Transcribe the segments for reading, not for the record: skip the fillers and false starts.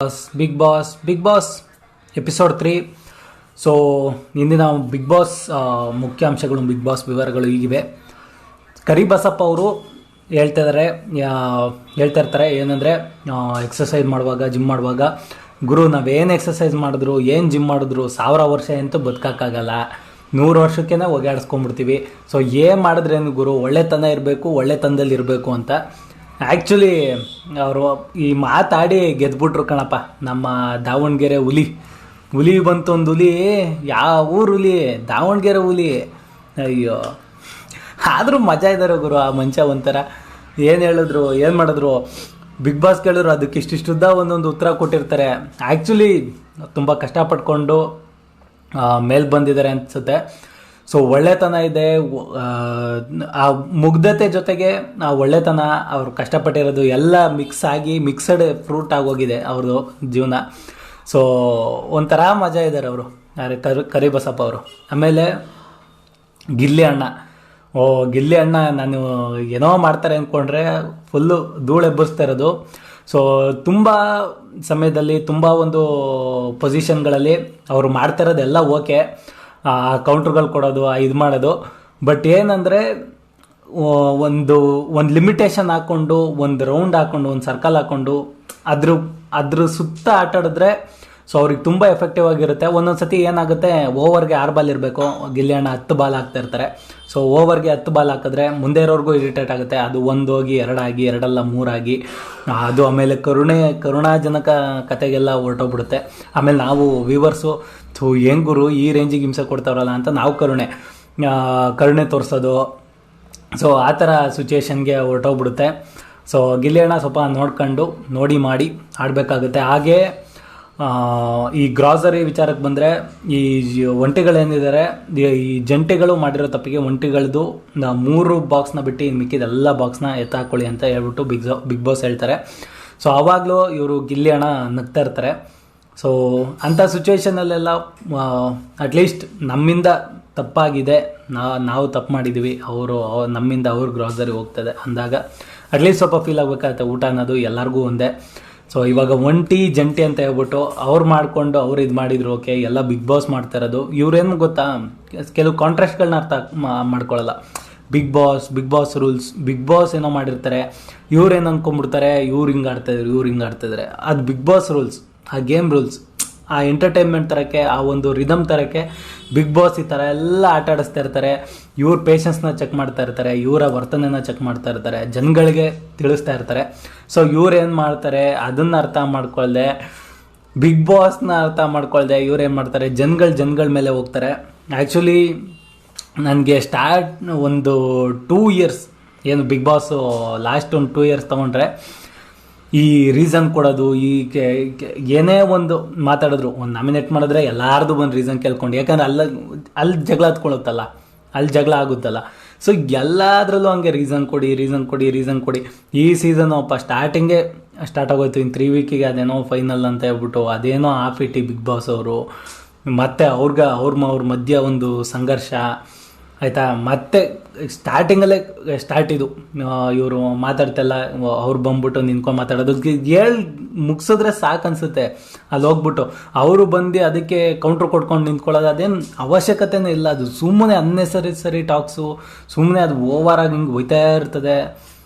Big Boss episode 3. So ಇಂದಿನ Bigg Boss ಮುಖ್ಯಾಂಶಗಳು, Bigg Boss ವಿವರಗಳು ಹೀಗಿವೆ. ಕರಿಬಸಪ್ಪ ಅವರು ಹೇಳ್ತಾ ಇರ್ತಾರೆ ಏನಂದರೆ, ಎಕ್ಸಸೈಸ್ ಮಾಡುವಾಗ, ಜಿಮ್ ಮಾಡುವಾಗ, ಗುರು ನಾವೇನು ಎಕ್ಸಸೈಸ್ ಮಾಡಿದ್ರು, ಏನು ಜಿಮ್ ಮಾಡಿದ್ರು 1000 ವರ್ಷ ಅಂತೂ ಬದುಕೋಕ್ಕಾಗಲ್ಲ, 100 ವರ್ಷಕ್ಕೇ ಒಗ್ಯಾಡಿಸ್ಕೊಂಡ್ಬಿಡ್ತೀವಿ. ಸೊ ಏನು ಮಾಡಿದ್ರೇನು ಗುರು, ಒಳ್ಳೆತನ ಇರಬೇಕು, ಒಳ್ಳೆತನದಲ್ಲಿ ಇರಬೇಕು ಅಂತ. ಆ್ಯಕ್ಚುಲಿ ಅವರು ಈ ಮಾತಾಡಿ ಗೆದ್ಬಿಟ್ರು ಕಣಪ್ಪ. ನಮ್ಮ ದಾವಣಗೆರೆ ಹುಲಿ ಬಂತು, ಒಂದು ಹುಲಿ. ಯಾವ ಊರು ಹುಲಿ? ದಾವಣಗೆರೆ ಹುಲಿ. ಅಯ್ಯೋ, ಆದರೂ ಮಜಾ ಇದ್ದಾರೆ ಗುರು. ಆ ಮನುಷ್ಯ ಒಂಥರ ಏನು ಹೇಳಿದ್ರು, ಏನು ಮಾಡಿದ್ರು, ಬಿಗ್ ಬಾಸ್ ಕೇಳಿದ್ರು ಅದಕ್ಕೆ ಇಷ್ಟಿಷ್ಟುದ್ದ ಒಂದೊಂದು ಉತ್ತರ ಕೊಟ್ಟಿರ್ತಾರೆ. ಆ್ಯಕ್ಚುಲಿ ತುಂಬ ಕಷ್ಟಪಟ್ಕೊಂಡು ಮೇಲೆ ಬಂದಿದ್ದಾರೆ ಅನಿಸುತ್ತೆ. ಸೊ ಒಳ್ಳೆತನ ಇದೆ, ಆ ಮುಗ್ಧತೆ ಜೊತೆಗೆ ಆ ಒಳ್ಳೆತನ, ಅವ್ರು ಕಷ್ಟಪಟ್ಟಿರೋದು ಎಲ್ಲ ಮಿಕ್ಸ್ ಆಗಿ ಮಿಕ್ಸಡ್ ಫ್ರೂಟ್ ಆಗೋಗಿದೆ ಅವ್ರದ್ದು ಜೀವನ. ಸೊ ಒಂಥರ ಮಜಾ ಇದ್ದಾರೆ ಅವರು, ಕರಿಬಸಪ್ಪ ಅವರು. ಆಮೇಲೆ ಗಿಲ್ಲಿ ಅಣ್ಣ ನಾನು ಏನೋ ಮಾಡ್ತಾರೆ ಅಂದ್ಕೊಂಡ್ರೆ ಫುಲ್ಲು ಧೂಳು ಎಬ್ಬಿಸ್ತಾ ಇರೋದು. ಸೊ ತುಂಬ ಸಮಯದಲ್ಲಿ ತುಂಬ ಒಂದು ಪೊಸಿಷನ್ಗಳಲ್ಲಿ ಅವರು ಮಾಡ್ತಾ ಇರೋದೆಲ್ಲ ಓಕೆ, ಕೌಂಟ್ರುಗಳು ಕೊಡೋದು, ಇದು ಮಾಡೋದು. ಬಟ್ ಏನಂದರೆ ಒಂದು ಲಿಮಿಟೇಷನ್ ಹಾಕ್ಕೊಂಡು, ಒಂದು ರೌಂಡ್ ಹಾಕ್ಕೊಂಡು, ಒಂದು ಸರ್ಕಲ್ ಹಾಕ್ಕೊಂಡು ಅದ್ರ ಸುತ್ತ ಆಟಾಡಿದ್ರೆ ಸೊ ಅವ್ರಿಗೆ ತುಂಬ ಎಫೆಕ್ಟಿವ್ ಆಗಿರುತ್ತೆ. ಒಂದೊಂದು ಸತಿ ಏನಾಗುತ್ತೆ, ಓವರ್ಗೆ 6 ಬಾಲ್ ಇರಬೇಕು, ಗಿಲ್ಲಿ ಅಣ್ಣ 10 ಬಾಲ್ ಹಾಕ್ತಾ ಇರ್ತಾರೆ. ಸೊ ಓವರ್ಗೆ 10 ಬಾಲ್ ಹಾಕಿದ್ರೆ ಮುಂದೆ ಇರೋರ್ಗೂ ಇರಿಟೇಟ್ ಆಗುತ್ತೆ. ಅದು 1 ಹೋಗಿ 2 ಆಗಿ, 2 3 ಆಗಿ, ಅದು ಆಮೇಲೆ ಕರುಣಾಜನಕ ಕತೆಗೆಲ್ಲ ಹೊರಟೋಗ್ಬಿಡುತ್ತೆ. ಆಮೇಲೆ ನಾವು ವ್ಯೂವರ್ಸು ಹೆಂಗ್ ಗುರು ಈ ರೇಂಜಿಗೆ ಹಿಂಸೆ ಕೊಡ್ತಾವ್ರಲ್ಲ ಅಂತ ನಾವು ಕರುಣೆ ತೋರಿಸೋದು. ಸೊ ಆ ಥರ ಸಿಚುವೇಶನ್ಗೆ ಹೊರಟೋಗ್ಬಿಡುತ್ತೆ. ಸೊ ಗಿಲ್ಲಿ ಅಣ್ಣ ಸ್ವಲ್ಪ ನೋಡಿ ಮಾಡಿ ಆಡಬೇಕಾಗುತ್ತೆ. ಹಾಗೇ ಈ ಗ್ರಾಸರಿ ವಿಚಾರಕ್ಕೆ ಬಂದರೆ, ಈ ಒಂಟಿಗಳೇನಿದ್ದಾರೆ, ಈ ಜಂಟಿಗಳು ಮಾಡಿರೋ ತಪ್ಪಿಗೆ ಒಂಟಿಗಳದ್ದು 3 ಬಾಕ್ಸ್ನ ಬಿಟ್ಟು ಇನ್ನು ಮಿಕ್ಕಿದೆಲ್ಲ ಬಾಕ್ಸ್ನ ಎತ್ತಾಕೊಳ್ಳಿ ಅಂತ ಹೇಳ್ಬಿಟ್ಟು ಬಿಗ್ ಬಾಸ್ ಹೇಳ್ತಾರೆ. ಸೊ ಆವಾಗಲೂ ಇವರು ಗಿಲ್ಲಿ ಅಣ್ಣ ನಗ್ತಾ ಇರ್ತಾರೆ. ಸೊ ಅಂಥ ಸಿಚುವೇಶನಲ್ಲೆಲ್ಲ ಅಟ್ಲೀಸ್ಟ್ ನಮ್ಮಿಂದ ತಪ್ಪಾಗಿದೆ, ನಾವು ತಪ್ಪು ಮಾಡಿದ್ದೀವಿ, ನಮ್ಮಿಂದ ಅವ್ರು ಗ್ರಾಸರಿ ಹೋಗ್ತದೆ ಅಂದಾಗ ಅಟ್ಲೀಸ್ಟ್ ಸ್ವಲ್ಪ ಫೀಲ್ ಆಗಬೇಕಾಗತ್ತೆ. ಊಟ ಅನ್ನೋದು ಎಲ್ಲರಿಗೂ ಒಂದೇ. ಸೊ ಇವಾಗ ಒಂಟಿ ಜಂಟಿ ಅಂತ ಹೇಳ್ಬಿಟ್ಟು ಅವ್ರು ಮಾಡಿಕೊಂಡು ಅವ್ರು ಇದು ಮಾಡಿದ್ರು ಓಕೆ, ಎಲ್ಲ ಬಿಗ್ ಬಾಸ್ ಮಾಡ್ತಾ ಇರೋದು. ಇವ್ರೇನು ಗೊತ್ತಾ, ಕೆಲವು ಕಾಂಟ್ರಾಸ್ಟ್ಗಳನ್ನ ಅರ್ಥ ಮಾಡ್ಕೊಳ್ಳಲ್ಲ. Big boss rules, big boss ಏನೋ ಮಾಡಿರ್ತಾರೆ, ಇವ್ರೇನು ಅಂದ್ಕೊಂಡ್ಬಿಡ್ತಾರೆ, ಇವ್ರು ಹಿಂಗೆ ಆಡ್ತಾಯಿದ್ದಾರೆ. ಅದು ಬಿಗ್ ಬಾಸ್ ರೂಲ್ಸ್, ಆ ಗೇಮ್ ರೂಲ್ಸ್, ಆ ಎಂಟರ್ಟೈನ್ಮೆಂಟ್ ತರೋಕ್ಕೆ, ಆ ಒಂದು ರಿದಮ್ ತರೋಕ್ಕೆ ಬಿಗ್ ಬಾಸ್ ಈ ಥರ ಎಲ್ಲ ಆಟ ಆಡಿಸ್ತಾ ಇರ್ತಾರೆ. ಇವ್ರ ಪೇಷನ್ಸ್ನ ಚೆಕ್ ಮಾಡ್ತಾ ಇರ್ತಾರೆ, ಇವರ ವರ್ತನೆನ ಚೆಕ್ ಮಾಡ್ತಾ ಇರ್ತಾರೆ, ಜನಗಳಿಗೆ ತಿಳಿಸ್ತಾ ಇರ್ತಾರೆ. ಸೊ ಇವ್ರೇನು ಮಾಡ್ತಾರೆ ಅದನ್ನು ಅರ್ಥ ಮಾಡ್ಕೊಳ್ದೆ, ಬಿಗ್ ಬಾಸ್ನ ಅರ್ಥ ಮಾಡ್ಕೊಳ್ದೆ ಇವ್ರೇನು ಮಾಡ್ತಾರೆ, ಜನಗಳ ಮೇಲೆ ಹೋಗ್ತಾರೆ. ಆ್ಯಕ್ಚುಲಿ ನನಗೆ ಒಂದು 2 ಇಯರ್ಸ್ ಏನು ಬಿಗ್ ಬಾಸು ಲಾಸ್ಟ್ ಒಂದು 2 ಇಯರ್ಸ್ ತೊಗೊಂಡ್ರೆ, ಈ ರೀಸನ್ ಕೊಡೋದು, ಏನೇ ಒಂದು ಮಾತಾಡಿದ್ರು, ಒಂದು ನಾಮಿನೇಟ್ ಮಾಡಿದ್ರೆ ಎಲ್ಲಾರ್ದು ಬಂದು ರೀಸನ್ ಕೇಳ್ಕೊಂಡು, ಯಾಕಂದ್ರೆ ಅಲ್ಲಿ ಜಗಳ ಹತ್ಕೊಳ್ಳುತ್ತಲ್ಲ, ಅಲ್ಲಿ ಜಗಳ ಆಗುತ್ತಲ್ಲ. ಸೊ ಎಲ್ಲದರಲ್ಲೂ ಹಂಗೆ ರೀಸನ್ ಕೊಡಿ. ಈ ಸೀಸನು ಸ್ಟಾರ್ಟಿಂಗೇ ಸ್ಟಾರ್ಟ್ ಆಗೋಯ್ತು, ಇನ್ನು 3 ವೀಕಿಗೆ ಅದೇನೋ ಫೈನಲ್ ಅಂತ ಹೇಳ್ಬಿಟ್ಟು ಅದೇನೋ ಆಫಿಟಿ ಬಿಗ್ ಬಾಸ್ ಅವರು. ಮತ್ತು ಅವ್ರ ಮಧ್ಯ ಒಂದು ಸಂಘರ್ಷ ಆಯಿತಾ. ಮತ್ತೆ ಸ್ಟಾರ್ಟಿಂಗಲ್ಲೇ ಸ್ಟಾರ್ಟ್ ಇದು, ಇವರು ಮಾತಾಡ್ತಲ್ಲ, ಅವ್ರು ಬಂದ್ಬಿಟ್ಟು ನಿಂತ್ಕೊಂಡು ಮಾತಾಡೋದು, ಮುಗಿಸಿದ್ರೆ ಸಾಕು ಅನಿಸುತ್ತೆ. ಅಲ್ಲಿ ಹೋಗ್ಬಿಟ್ಟು ಅವರು ಬಂದು ಅದಕ್ಕೆ ಕೌಂಟ್ರ್ ಕೊಡ್ಕೊಂಡು ನಿಂತ್ಕೊಳ್ಳೋದು, ಅದೇನು ಅವಶ್ಯಕತೆನೇ ಇಲ್ಲ. ಅದು ಸುಮ್ಮನೆ ಅನ್ನೆಸರಿ ಟಾಕ್ಸು, ಸುಮ್ಮನೆ ಅದು ಓವರಾಗಿ ಹಿಂಗೆ ಹೋಯ್ತಾ ಇರ್ತದೆ.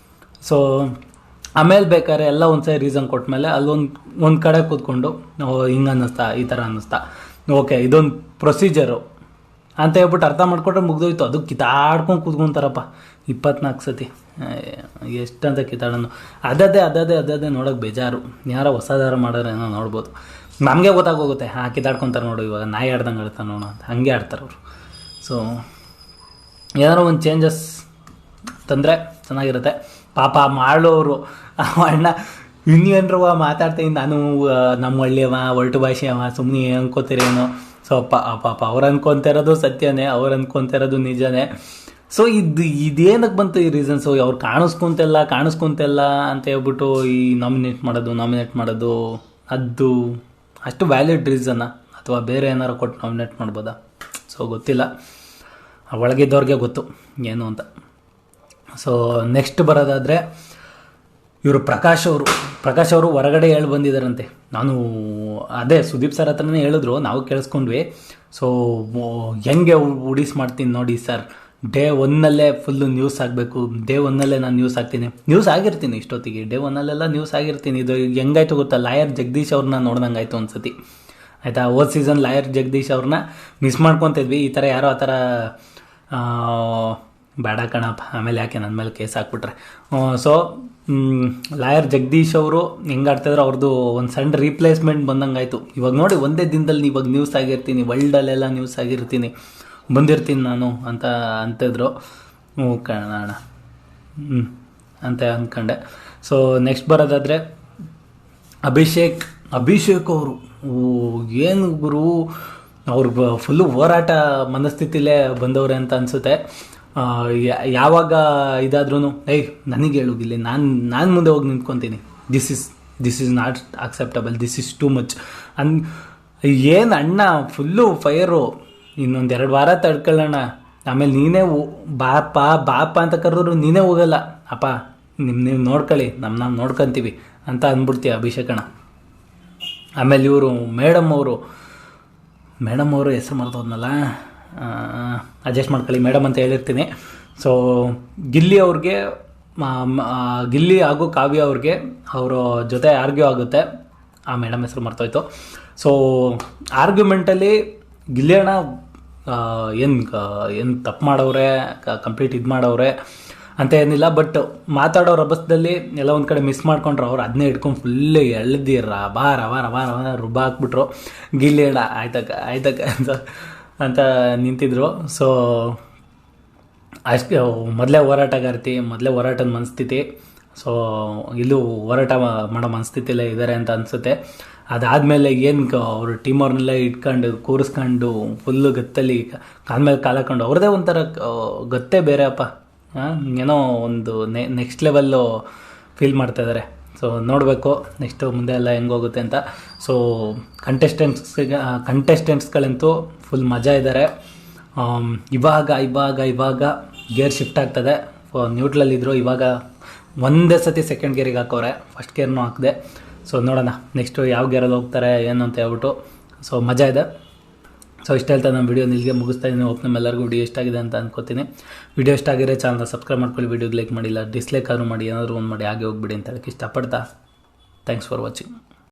ಸೊ ಆಮೇಲೆ ಬೇಕಾದ್ರೆ ಎಲ್ಲ ಒಂದ್ಸರಿ ರೀಸನ್ ಕೊಟ್ಮೇಲೆ ಒಂದು ಕಡೆ ಕೂತ್ಕೊಂಡು ಹಿಂಗೆ ಅನ್ನಿಸ್ತಾ, ಈ ಥರ ಅನ್ನಿಸ್ತಾ, ಓಕೆ ಇದೊಂದು ಪ್ರೊಸೀಜರು ಅಂತ ಹೇಳ್ಬಿಟ್ಟು ಅರ್ಥ ಮಾಡ್ಕೊಂಡ್ರೆ ಮುಗ್ದೋಯ್ತು. ಅದು ಕಿತ್ತಾಡ್ಕೊಂಡು ಕೂತ್ಕೊಂತಾರಪ್ಪ 24 ಸತಿ. ಎಷ್ಟಂತ ಕಿತ್ತಾಡೋನು, ಅದೇ ನೋಡೋಕೆ ಬೇಜಾರು. ಯಾರೋ ಹೊಸದಾರ ಮಾಡೋರು ಏನೋ ನೋಡ್ಬೋದು, ನಮಗೆ ಗೊತ್ತಾಗೋಗುತ್ತೆ. ಕಿತ್ತಾಡ್ಕೊತಾರೆ ನೋಡು, ಇವಾಗ ನಾಯಿ ಆಡ್ದಂಗೆ ಆಡ್ತಾರೆ ನೋಡು ಅಂತ, ಹಂಗೆ ಆಡ್ತಾರೆ ಅವರು. ಸೊ ಏನಾರು ಒಂದು ಚೇಂಜಸ್ ತಂದರೆ ಚೆನ್ನಾಗಿರುತ್ತೆ. ಪಾಪ ಮಾಡೋರು ಅಣ್ಣ ಇನ್ನೇನ್ರವ ಮಾತಾಡ್ತೀನಿ, ನಾನು ನಮ್ಮ ಹಳ್ಳಿಯವ, ಒರಟು ಭಾಷೆಯವ, ಸುಮ್ಮನೆ ಅನ್ಕೋತೀರೇನೋ. ಸೊ ಪಾಪ ಅವ್ರು ಅನ್ಕೊತಿರೋದು ಸತ್ಯನೇ, ಅವ್ರು ಅನ್ಕೊತಿರೋದು ನಿಜನೇ. ಸೊ ಇದೇನಕ್ಕೆ ಬಂತು ಈ ರೀಸನ್ಸು, ಅವ್ರು ಕಾಣಿಸ್ಕೊಂತೆಲ್ಲ ಅಂತ ಹೇಳ್ಬಿಟ್ಟು ಈ ನಾಮಿನೇಟ್ ಮಾಡೋದು ಅದು ಅಷ್ಟು ವ್ಯಾಲಿಡ್ ರೀಸನ್ನ, ಅಥವಾ ಬೇರೆ ಏನಾರು ಕೊಟ್ಟು ನಾಮಿನೇಟ್ ಮಾಡ್ಬೋದಾ? ಸೊ ಗೊತ್ತಿಲ್ಲ, ಒಳಗಿದ್ದವ್ರಿಗೆ ಗೊತ್ತು ಏನು ಅಂತ. ಸೊ ನೆಕ್ಸ್ಟ್ ಬರೋದಾದರೆ, ಇವರು ಪ್ರಕಾಶ್ ಅವರು ಹೊರಗಡೆ ಹೇಳಿ ಬಂದಿದ್ದಾರಂತೆ. ನಾನು ಅದೇ ಸುದೀಪ್ ಸರ್ ಹತ್ರನೇ ಹೇಳಿದ್ರು, ನಾವು ಕೇಳಿಸ್ಕೊಂಡ್ವಿ. ಸೊ ಹೆಂಗೆ ಉಡಿಸ್ ಮಾಡ್ತೀನಿ ನೋಡಿ ಸರ್, ಡೇ ಒನ್ನಲ್ಲೇ ಫುಲ್ಲು ನ್ಯೂಸ್ ಆಗಬೇಕು, ಡೇ ಒನ್ನಲ್ಲೇ ನಾನು ನ್ಯೂಸ್ ಆಗ್ತೀನಿ, ನ್ಯೂಸ್ ಆಗಿರ್ತೀನಿ ಇಷ್ಟೊತ್ತಿಗೆ, ಡೇ ಒನ್ನಲ್ಲೆಲ್ಲ ನ್ಯೂಸ್ ಆಗಿರ್ತೀನಿ. ಇದು ಹೆಂಗಾಯ್ತು ಗೊತ್ತಾ, ಲಾಯರ್ ಜಗದೀಶ್ ಅವ್ರನ್ನ ನೋಡ್ದಂಗೆ ಆಯಿತು ಅನ್ಸತಿ ಆಯಿತಾ. ಹೋದ ಸೀಸನ್ ಲಾಯರ್ ಜಗದೀಶ್ ಅವ್ರನ್ನ ಮಿಸ್ ಮಾಡ್ಕೊತಿದ್ವಿ, ಈ ಥರ ಯಾರೋ ಆ ಥರ ಬೇಡ ಕಣಪ್ಪ, ಆಮೇಲೆ ಯಾಕೆ ನನ್ನ ಮೇಲೆ ಕೇಸ್ ಹಾಕ್ಬಿಟ್ರೆ. ಸೊ ಲಾಯರ್ ಜಗದೀಶ್ ಅವರು ಹೆಂಗೆ ಆಡ್ತಿದ್ರು, ಅವ್ರದ್ದು ಒಂದು ಸಣ್ಣ ರೀಪ್ಲೇಸ್ಮೆಂಟ್ ಬಂದಂಗೆ ಆಯಿತು. ಇವಾಗ ನೋಡಿ, ಒಂದೇ ದಿನದಲ್ಲಿ ಇವಾಗ ನ್ಯೂಸ್ ಆಗಿರ್ತೀನಿ, ವರ್ಲ್ಡಲ್ಲೆಲ್ಲ ನ್ಯೂಸ್ ಆಗಿರ್ತೀನಿ, ಬಂದಿರ್ತೀನಿ ನಾನು ಅಂತ ಅಂತಿದ್ರು. ಕಾಣೋಣ ಅಂತ ಅಂದ್ಕೊಂಡೆ. ಸೊ ನೆಕ್ಸ್ಟ್ ಬರೋದಾದರೆ ಅಭಿಷೇಕ್ ಅವರು ಏನು ಗುರು, ಅವ್ರಿಗೆ ಫುಲ್ಲು ಹೋರಾಟ ಮನಸ್ಥಿತಿಲೇ ಬಂದವ್ರೆ ಅಂತ ಅನಿಸುತ್ತೆ. ಯಾವಾಗ ಇದಾದ್ರೂ ನನಗೆ ಹೇಳುಗಿಲ್ಲ, ನಾನು ಮುಂದೆ ಹೋಗಿ ನಿಂತ್ಕೊತೀನಿ, this is not acceptable, this is too much ಏನು ಅಣ್ಣ ಫುಲ್ಲು ಫೈರು, ಇನ್ನೊಂದು 2 ವಾರ ತಡ್ಕೊಳ್ಳೋಣ, ಆಮೇಲೆ ನೀನೇ ಬಾಪ ಅಂತ ಕರೆದ್ರು ನೀನೇ ಹೋಗಲ್ಲ, ಅಪ್ಪ ನೀವು ನೋಡ್ಕೊಳ್ಳಿ, ನಾವು ನೋಡ್ಕೊತೀವಿ ಅಂತ ಅಂದ್ಬಿಡ್ತೀವಿ ಅಭಿಷೇಕಣ್ಣ. ಆಮೇಲೆ ಇವರು ಮೇಡಮ್ ಅವರು ಹೆಸರು ಮರ್ತೋದ್ನಲ್ಲ, ಅಡ್ಜಸ್ಟ್ ಮಾಡ್ಕೊಳ್ಳಿ, ಮೇಡಮ್ ಅಂತ ಹೇಳಿರ್ತೀನಿ. ಸೊ ಗಿಲ್ಲಿ ಹಾಗೂ ಕಾವ್ಯ ಅವ್ರಿಗೆ ಅವರ ಜೊತೆ ಆರ್ಗ್ಯೂ ಆಗುತ್ತೆ, ಆ ಮೇಡಮ್ ಹೆಸರು ಮರ್ತೋಯ್ತು. ಸೊ ಆರ್ಗ್ಯುಮೆಂಟಲ್ಲಿ ಗಿಲ್ಲಿ ಅಣ್ಣ ಏನು ತಪ್ಪು ಮಾಡವ್ರೆ, ಕಂಪ್ಲೀಟ್ ಇದು ಮಾಡವ್ರೆ ಅಂತ ಏನಿಲ್ಲ, ಬಟ್ ಮಾತಾಡೋ ರಭಸದಲ್ಲಿ ಎಲ್ಲ ಒಂದು ಕಡೆ ಮಿಸ್ ಮಾಡ್ಕೊಂಡ್ರು. ಅವ್ರು ಅದನ್ನೇ ಇಟ್ಕೊಂಡು ಫುಲ್ಲು ಎಳ್ದು ರವಾ ರುಬ್ಬ ಹಾಕ್ಬಿಟ್ರು. ಗಿಲ್ಲಿ ಅಣ್ಣ ಆಯ್ತಕ್ಕ ಅಂತ ನಿಂತಿದ್ರು. ಸೊ ಅಷ್ಟು ಮೊದಲೇ ಹೋರಾಟದ ಮನಸ್ಥಿತಿ. ಸೊ ಇಲ್ಲೂ ಹೋರಾಟ ಮಾಡೋ ಮನಸ್ಥಿತಿಲೇ ಇದ್ದಾರೆ ಅಂತ ಅನಿಸುತ್ತೆ. ಅದಾದಮೇಲೆ ಏನು ಅವರು ಟೀಮ್ ಅವ್ರನ್ನೆಲ್ಲ ಇಟ್ಕೊಂಡು ಕೂರಿಸ್ಕೊಂಡು ಫುಲ್ಲು ಗತ್ತಲ್ಲಿ ಕಾಲ್ಮೇಲೆ ಕಾಲು ಹಾಕೊಂಡು ಅವ್ರದ್ದೇ ಒಂಥರ ಗತ್ತೇ ಬೇರೆ ಅಪ್ಪ, ಏನೋ ಒಂದು ನೆಕ್ಸ್ಟ್ ಲೆವೆಲ್ಲು ಫೀಲ್ ಮಾಡ್ತಾಯಿದ್ದಾರೆ. ಸೊ ನೋಡಬೇಕು ನೆಕ್ಸ್ಟು ಮುಂದೆ ಎಲ್ಲ ಹೆಂಗೋಗುತ್ತೆ ಅಂತ. ಸೊ ಕಂಟೆಸ್ಟೆಂಟ್ಸ್ಗಳಂತೂ ಫುಲ್ ಮಜಾ ಇದ್ದಾರೆ. ಇವಾಗ ಗೇರ್ ಶಿಫ್ಟ್ ಆಗ್ತದೆ. ನ್ಯೂಟ್ರಲ್ಲಿದ್ದರು, ಇವಾಗ ಒಂದೇ ಸತಿ ಸೆಕೆಂಡ್ ಗೇರಿಗೆ ಹಾಕವ್ರೆ, ಫಸ್ಟ್ ಗೇರ್ನೂ ಹಾಕಿದೆ. ಸೊ ನೋಡೋಣ ನೆಕ್ಸ್ಟು ಯಾವ ಗೇರಲ್ಲಿ ಹೋಗ್ತಾರೆ ಏನು ಅಂತ ಹೇಳ್ಬಿಟ್ಟು. ಸೊ ಮಜಾ ಇದೆ. ಸೊ ಇಷ್ಟ ಹೇಳ್ತಾ ನಾನು ವಿಡಿಯೋ ಇಲ್ಲಿಗೆ ಮುಗಿಸ್ತಾ ಇದ್ದೀನಿ. ಹೋಪ್ ನಿಮ್ಮೆಲ್ಲರಿಗೂ ವಿಡಿಯೋ ಇಷ್ಟ ಆಗಿದೆ ಅಂತ ಅನ್ಕೋತೀನಿ. ವಿಡಿಯೋ ಇಷ್ಟ ಆಗಿದ್ರೆ ಚಾನಲ್ನ ಸಬ್ಸ್ಕ್ರೈಬ್ ಮಾಡ್ಕೊಳ್ಳಿ, ವಿಡಿಯೋಗೆ ಲೈಕ್ ಮಾಡಿಲ್ಲ ಡಿಸ್ಲೈಕ್ ಆದರೂ ಮಾಡಿ, ಏನಾದರೂ ಒಂದು ಮಾಡಿ ಹಾಗೆ ಹೋಗ್ಬಿಡಿ ಅಂತ ಹೇಳಕ್ಕೆ ಇಷ್ಟಪಡ್ತಾ ಥ್ಯಾಂಕ್ಸ್ ಫಾರ್ ವಾಚಿಂಗ್.